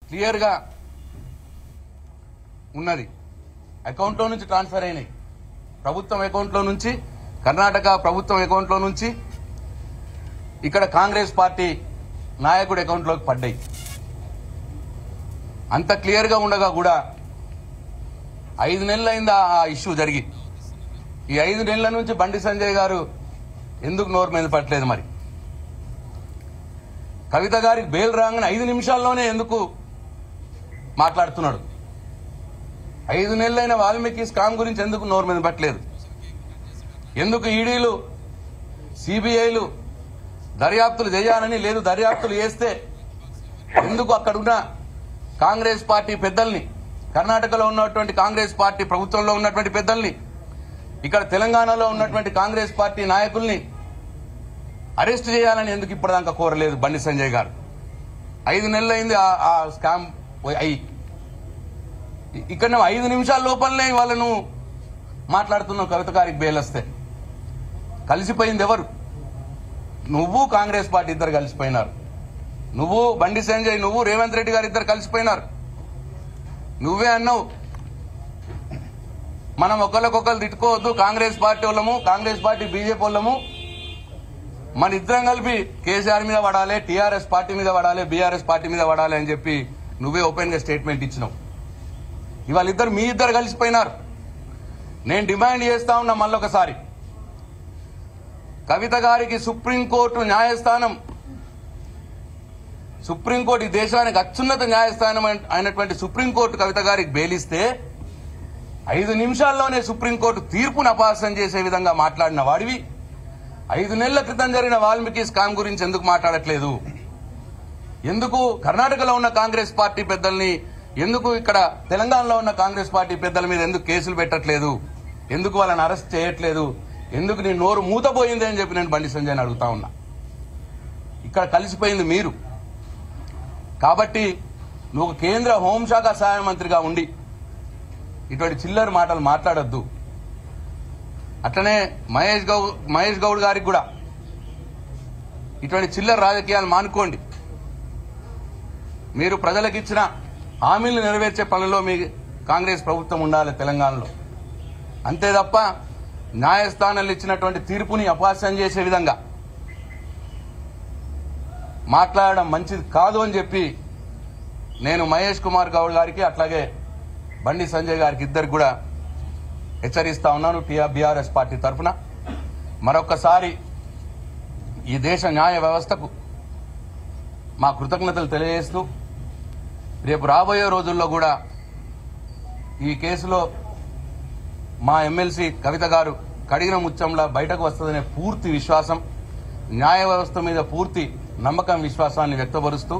Clear గా ఉన్నది. అకౌంట్లో నుంచి ట్రాన్స్ఫర్ అయినాయి, ప్రభుత్వం అకౌంట్లో నుంచి, కర్ణాటక ప్రభుత్వం అకౌంట్లో నుంచి ఇక్కడ కాంగ్రెస్ పార్టీ నాయకుడి అకౌంట్లోకి పడ్డాయి. అంత క్లియర్ గా ఉండగా కూడా 5 నెలలైంది ఆ ఇష్యూ జరిగి. ఈ 5 నెలల నుంచి బండి సంజయ్ గారు ఎందుకు నోరు మీద పట్టలేదు? మరి కవిత గారికి బెయిల్ రాగానే 5 నిమిషాల్లోనే ఎందుకు మాట్లాడుతున్నాడు? 5 నెలలైన వాల్మీకి స్కామ్ గురించి ఎందుకు నోరు మీద పట్టలేదు? ఎందుకు ఈడీలు సిబిఐలు దర్యాప్తులు చేయాలని లేదు, దర్యాప్తులు చేస్తే ఎందుకు అక్కడున్న కాంగ్రెస్ పార్టీ పెద్దల్ని, కర్ణాటకలో ఉన్నటువంటి కాంగ్రెస్ పార్టీ ప్రభుత్వంలో ఉన్నటువంటి పెద్దల్ని, ఇక్కడ తెలంగాణలో ఉన్నటువంటి కాంగ్రెస్ పార్టీ నాయకుల్ని అరెస్ట్ చేయాలని ఎందుకు ఇప్పటిదాకా కోరలేదు బండి సంజయ్ గారు? 5 నెలలైంది ఆ స్కామ్ అయ్యి. ఇక్కడ 5 నిమిషాల లోపలనే వాళ్ళను మాట్లాడుతున్నావు కవిత గారికి బెయిల్ వస్తే. కలిసిపోయింది ఎవరు? నువ్వు కాంగ్రెస్ పార్టీ ఇద్దరు కలిసిపోయినారు. నువ్వు బండి సంజయ్, నువ్వు రేవంత్ రెడ్డి గారు ఇద్దరు కలిసిపోయినారు. నువ్వే అన్నావు మనం ఒకరికొకరు తిట్టుకోవద్దు, కాంగ్రెస్ పార్టీ వాళ్ళము, కాంగ్రెస్ పార్టీ బీజేపీ వాళ్ళము, మన ఇద్దరం కలిపి కేసీఆర్ మీద పడాలి, టీఆర్ఎస్ పార్టీ మీద పడాలి, బీఆర్ఎస్ పార్టీ మీద పడాలి అని చెప్పి నువ్వే ఓపెన్ గా స్టేట్మెంట్ ఇచ్చినావు. ఇవాళ మీ ఇద్దరు కలిసిపోయినారు. నేను డిమాండ్ చేస్తా ఉన్నా మళ్ళొకసారి, కవిత గారికి సుప్రీంకోర్టు న్యాయస్థానం, సుప్రీంకోర్టు ఈ దేశానికి అత్యున్నత న్యాయస్థానం అయినటువంటి సుప్రీంకోర్టు కవిత గారికి బెయిలిస్తే 5 నిమిషాల్లోనే సుప్రీంకోర్టు తీర్పును అపహాస్యం చేసే విధంగా మాట్లాడిన వాడివి 5 నెలల క్రితం జరిగిన వాల్మీకి స్కామ్ గురించి ఎందుకు మాట్లాడట్లేదు? ఎందుకు కర్ణాటకలో ఉన్న కాంగ్రెస్ పార్టీ పెద్దల్ని, ఎందుకు ఇక్కడ తెలంగాణలో ఉన్న కాంగ్రెస్ పార్టీ పెద్దల మీద ఎందుకు కేసులు పెట్టట్లేదు? ఎందుకు వాళ్ళని అరెస్ట్ చేయట్లేదు? ఎందుకు నీ నోరు మూతపోయింది అని చెప్పి నేను బండి సంజయ్ని అడుగుతా ఉన్నా. ఇక్కడ కలిసిపోయింది మీరు. కాబట్టి నువ్వు కేంద్ర హోంశాఖ సహాయ మంత్రిగా ఉండి ఇటువంటి చిల్లర మాటలు మాట్లాడొద్దు. అట్లనే మహేష్ గౌడ్ గారికి కూడా ఇటువంటి చిల్లర రాజకీయాలు మానుకోండి. మీరు ప్రజలకు ఇచ్చిన హామీలు నెరవేర్చే పనుల్లో మీ కాంగ్రెస్ ప్రభుత్వం ఉండాలి తెలంగాణలో. అంతే తప్ప న్యాయస్థానాలు ఇచ్చినటువంటి తీర్పుని అపహాస్యం చేసే విధంగా మాట్లాడడం మంచిది కాదు అని చెప్పి నేను మహేష్ కుమార్ గౌడ్ గారికి అట్లాగే బండి సంజయ్ గారికి ఇద్దరికి కూడా హెచ్చరిస్తా ఉన్నాను బీఆర్ఎస్ పార్టీ తరఫున. మరొక్కసారి ఈ దేశ న్యాయ వ్యవస్థకు మా కృతజ్ఞతలు తెలియజేస్తూ రేపు రాబోయే రోజుల్లో కూడా ఈ కేసులో మా ఎమ్మెల్సీ కవిత గారు కడిగిన ముత్యంలా బయటకు వస్తుందనే పూర్తి విశ్వాసం, న్యాయ వ్యవస్థ మీద పూర్తి నమ్మకం, విశ్వాసాన్ని వ్యక్తపరుస్తూ